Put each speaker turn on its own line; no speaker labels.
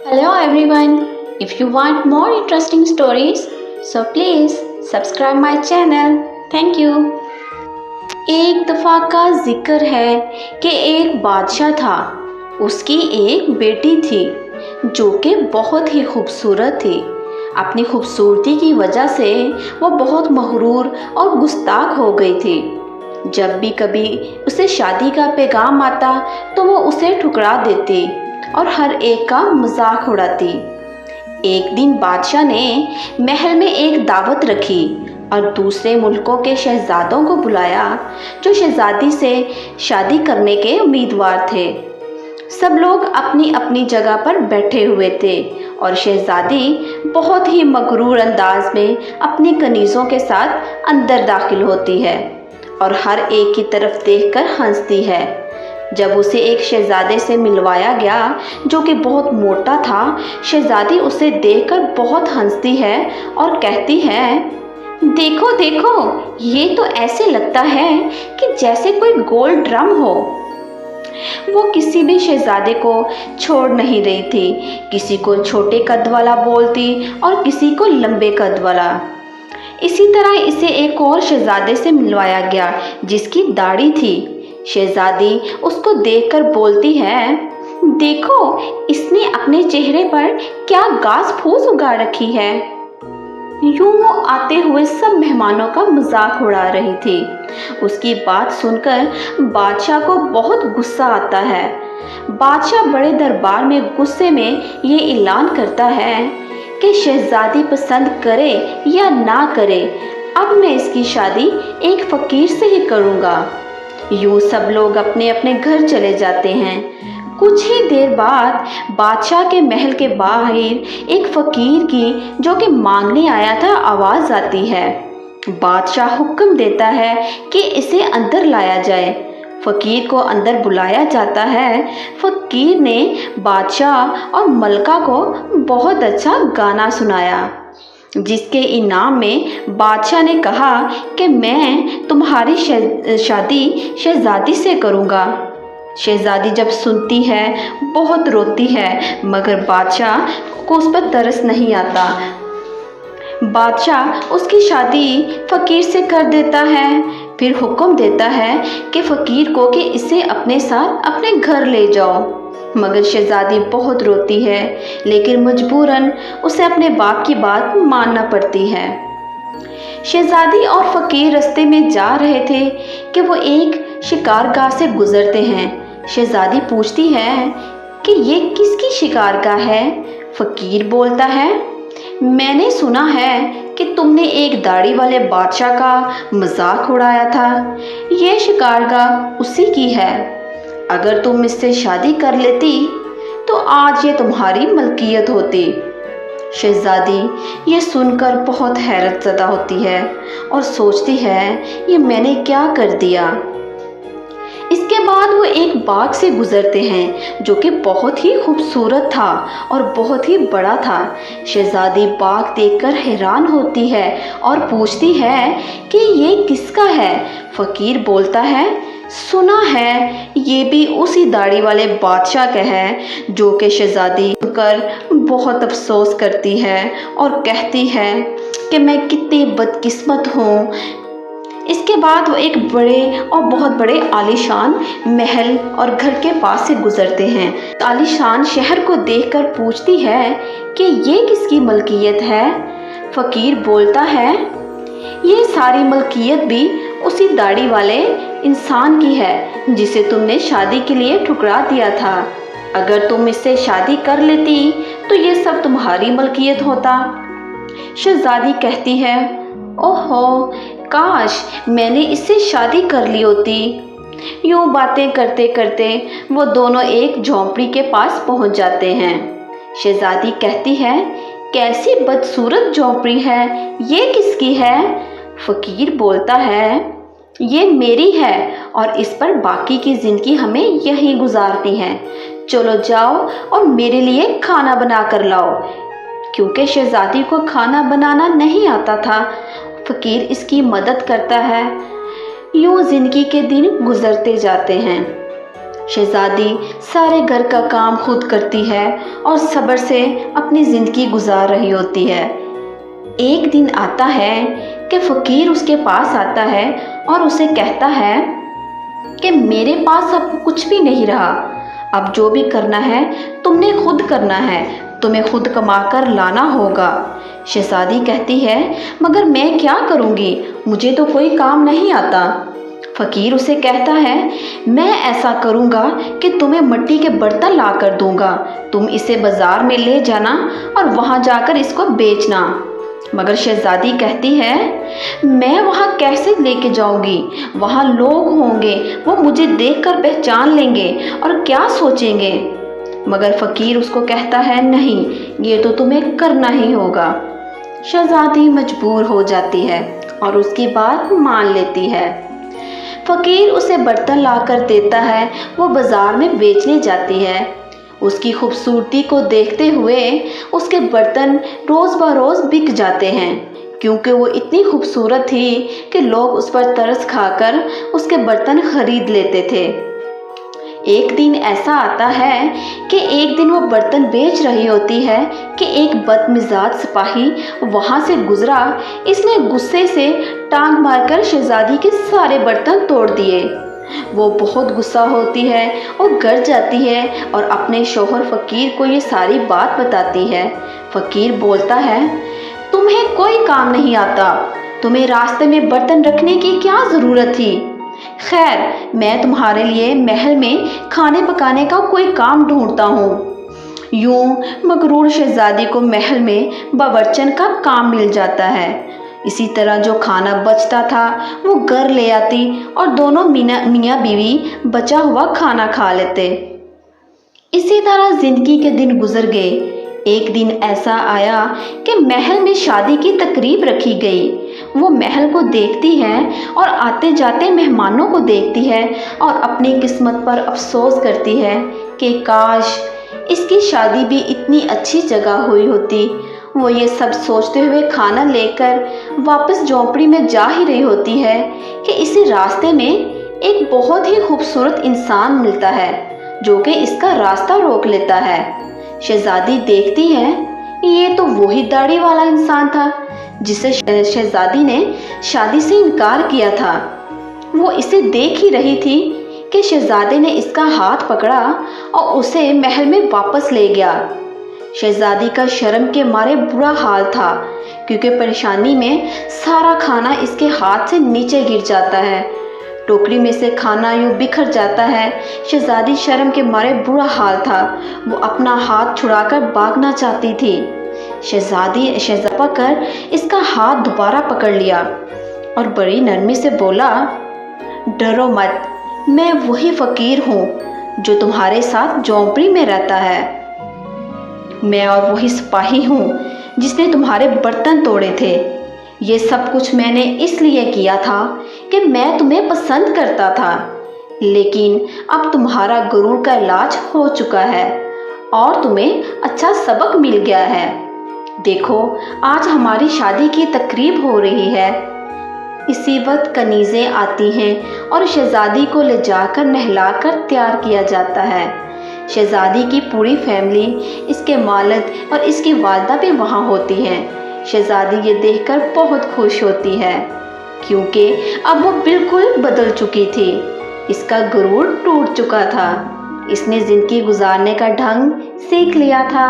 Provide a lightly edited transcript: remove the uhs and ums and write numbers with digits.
Hello everyone. If you want more interesting stories, so please subscribe my channel. Thank you. एक दफ़ा का जिक्र है कि एक बादशाह था। उसकी एक बेटी थी जो कि बहुत ही खूबसूरत थी। अपनी खूबसूरती की वजह से वो बहुत मगरूर और गुस्ताख हो गई थी। जब भी कभी उसे शादी का पैगाम आता तो वो उसे ठुकरा देती और हर एक का मजाक उड़ाती। एक दिन बादशाह ने महल में एक दावत रखी और दूसरे मुल्कों के शहजादों को बुलाया जो शहजादी से शादी करने के उम्मीदवार थे। सब लोग अपनी अपनी जगह पर बैठे हुए थे और शहजादी बहुत ही मगरूर अंदाज में अपनी कनीज़ों के साथ अंदर दाखिल होती है और हर एक की तरफ देखकर हंसती है। जब उसे एक शहजादे से मिलवाया गया जो कि बहुत मोटा था, शहजादी उसे देखकर बहुत हंसती है और कहती है, देखो देखो, ये तो ऐसे लगता है कि जैसे कोई गोल ड्रम हो। वो किसी भी शहजादे को छोड़ नहीं रही थी। किसी को छोटे कद वाला बोलती और किसी को लंबे कद वाला। इसी तरह इसे एक और शहजादे से मिलवाया गया जिसकी दाढ़ी थी। शहजादी उसको देखकर बोलती है, देखो इसने अपने चेहरे पर क्या घास फूस उगा रखी है। यूं वो आते हुए सब मेहमानों का मजाक उड़ा रही थी। उसकी बात सुनकर बादशाह को बहुत गुस्सा आता है। बादशाह बड़े दरबार में गुस्से में ये ऐलान करता है कि शहजादी पसंद करे या ना करे, अब मैं इसकी शादी एक फ़कीर से ही करूँगा। यूँ सब लोग अपने अपने घर चले जाते हैं। कुछ ही देर बाद बादशाह के महल के बाहर एक फ़कीर की जो कि मांगने आया था आवाज़ आती है। बादशाह हुक्म देता है कि इसे अंदर लाया जाए। फ़कीर को अंदर बुलाया जाता है। फ़कीर ने बादशाह और मलका को बहुत अच्छा गाना सुनाया जिसके इनाम में बादशाह ने कहा कि मैं तुम्हारी शादी शहजादी से करूँगा। शहजादी जब सुनती है बहुत रोती है, मगर बादशाह को उस पर तरस नहीं आता। बादशाह उसकी शादी फ़कीर से कर देता है। फिर हुक्म देता है कि फ़कीर को कि इसे अपने साथ अपने घर ले जाओ। मगर शहजादी बहुत रोती है, लेकिन मजबूरन उसे अपने बाप की बात मानना पड़ती है। शहजादी और फ़कीर रास्ते में जा रहे थे कि वो एक शिकारगाह से गुजरते हैं। शहजादी पूछती है कि ये किसकी शिकारगाह है। फ़कीर बोलता है, मैंने सुना है कि तुमने एक दाढ़ी वाले बादशाह का मजाक उड़ाया था। ये शिकारगाह उसी की है। अगर तुम इससे शादी कर लेती तो आज ये तुम्हारी मलकियत होती। शहजादी ये सुनकर बहुत हैरत ज़दा होती है और सोचती है, ये मैंने क्या कर दिया। इसके बाद वो एक बाग से गुजरते हैं जो कि बहुत ही खूबसूरत था और बहुत ही बड़ा था। शहजादी बाग देखकर हैरान होती है और पूछती है कि ये किसका है। फ़कीर बोलता है, सुना है ये भी उसी दाढ़ी वाले बादशाह का है। जो कि शहजादी सुनकर बहुत अफसोस करती है और कहती है कि मैं कितनी बदकिस्मत हूँ। इसके बाद वो एक बड़े और बहुत बड़े आलीशान महल और घर के पास से गुजरते हैं। आलीशान शहर को देखकर पूछती है कि ये किसकी मलकियत है। फ़कीर बोलता है, ये सारी मलकियत भी उसी दाढ़ी वाले इंसान की है जिसे तुमने शादी के लिए ठुकरा दिया था। अगर तुम इससे शादी कर लेती तो ये सब तुम्हारी मलकियत होता। शहजादी कहती है, ओहो, काश मैंने इससे शादी कर ली होती। यूँ बातें करते करते वो दोनों एक झोंपड़ी के पास पहुँच जाते हैं। शहजादी कहती है, कैसी बदसूरत झोंपड़ी है, ये किसकी है। फ़कीर बोलता है, ये मेरी है और इस पर बाकी की ज़िंदगी हमें यहीं गुजारनी है। चलो जाओ और मेरे लिए खाना बना कर लाओ। क्योंकि शहजादी को खाना बनाना नहीं आता था, फ़कीर इसकी मदद करता है। यूँ ज़िंदगी के दिन गुजरते जाते हैं। शहजादी सारे घर का काम खुद करती है और सब्र से अपनी ज़िंदगी गुजार रही होती है। एक दिन आता है कि फ़कीर उसके पास आता है और उसे कहता है कि मेरे पास अब कुछ भी नहीं रहा, अब जो भी करना है तुमने खुद करना है, तुम्हें खुद कमा कर लाना होगा। शहजादी कहती है मगर मैं क्या करूँगी, मुझे तो कोई काम नहीं आता। फ़कीर उसे कहता है मैं ऐसा करूँगा कि तुम्हें मिट्टी के बर्तन ला कर दूँगा, तुम इसे बाज़ार में ले जाना और वहाँ जाकर इसको बेचना। मगर शहजादी कहती है मैं वहाँ कैसे लेके जाऊँगी, वहाँ लोग होंगे, वो मुझे देखकर पहचान लेंगे और क्या सोचेंगे। मगर फ़कीर उसको कहता है नहीं, ये तो तुम्हें करना ही होगा। शहजादी मजबूर हो जाती है और उसकी बात मान लेती है। फ़कीर उसे बर्तन लाकर देता है, वो बाज़ार में बेचने जाती है। उसकी खूबसूरती को देखते हुए उसके बर्तन रोज़ बरोज़ बिक जाते हैं, क्योंकि वो इतनी खूबसूरत थी कि लोग उस पर तरस खाकर उसके बर्तन खरीद लेते थे। एक दिन ऐसा आता है कि एक दिन वो बर्तन बेच रही होती है कि एक बदमिजाज सिपाही वहाँ से गुजरा। इसने गुस्से से टांग मारकर शहजादी के सारे बर्तन तोड़ दिए। वो बहुत गुस्सा होती है और घर जाती है और अपने शौहर फ़कीर को ये सारी बात बताती है। फ़कीर बोलता है तुम्हें कोई काम नहीं आता, तुम्हें रास्ते में बर्तन रखने की क्या ज़रूरत थी। खैर मैं तुम्हारे लिए महल में खाने पकाने का कोई काम ढूंढता हूँ। यूं मगरूर शहजादी को महल में बावर्चन का काम मिल जाता है। इसी तरह जो खाना बचता था वो घर ले आती और दोनों मियाँ बीवी बचा हुआ खाना खा लेते। इसी तरह जिंदगी के दिन गुजर गए। एक दिन ऐसा आया कि महल में शादी की तकरीब रखी गई। वो महल को देखती है और आते जाते मेहमानों को देखती है और अपनी किस्मत पर अफसोस करती है कि काश इसकी शादी भी इतनी अच्छी जगह हुई होती। वो ये सब सोचते हुए खाना लेकर वापस झोंपड़ी में जा ही रही होती है कि इसी रास्ते में एक बहुत ही खूबसूरत इंसान मिलता है जो कि इसका रास्ता रोक लेता है। शहजादी देखती है ये तो वही दाढ़ी वाला इंसान था जिसे शहजादी ने शादी से इनकार किया था। वो इसे देख ही रही थी कि शहजादे ने इसका हाथ पकड़ा और उसे महल में वापस ले गया। शहजादी का शर्म के मारे बुरा हाल था, क्योंकि परेशानी में सारा खाना इसके हाथ से नीचे गिर जाता है। टोकरी में से खाना यूँ बिखर जाता है। शहजादी शर्म के मारे बुरा हाल था। वो अपना हाथ छुड़ाकर भागना चाहती थी। शहजादी पकड़ इसका हाथ दोबारा पकड़ लिया और बड़ी नरमी से बोला डरो मत, मैं वही फ़कीर हूँ जो तुम्हारे साथ झोंपड़ी में रहता है। मैं और वही सिपाही हूँ जिसने तुम्हारे बर्तन तोड़े थे। ये सब कुछ मैंने इसलिए किया था कि मैं तुम्हें पसंद करता था, लेकिन अब तुम्हारा गुरूर का इलाज हो चुका है और तुम्हें अच्छा सबक मिल गया है। देखो आज हमारी शादी की तकरीब हो रही है। इसी वक्त कनीज़ें आती हैं और शहजादी को ले जाकर नहलाकर तैयार किया जाता है। शहजादी की पूरी फैमिली, इसके मालिक और इसकी वालिदा भी वहाँ होती हैं। शहजादी ये देखकर बहुत खुश होती है, क्योंकि अब वो बिल्कुल बदल चुकी थी। इसका गुरूर टूट चुका था। इसने ज़िंदगी गुजारने का ढंग सीख लिया था।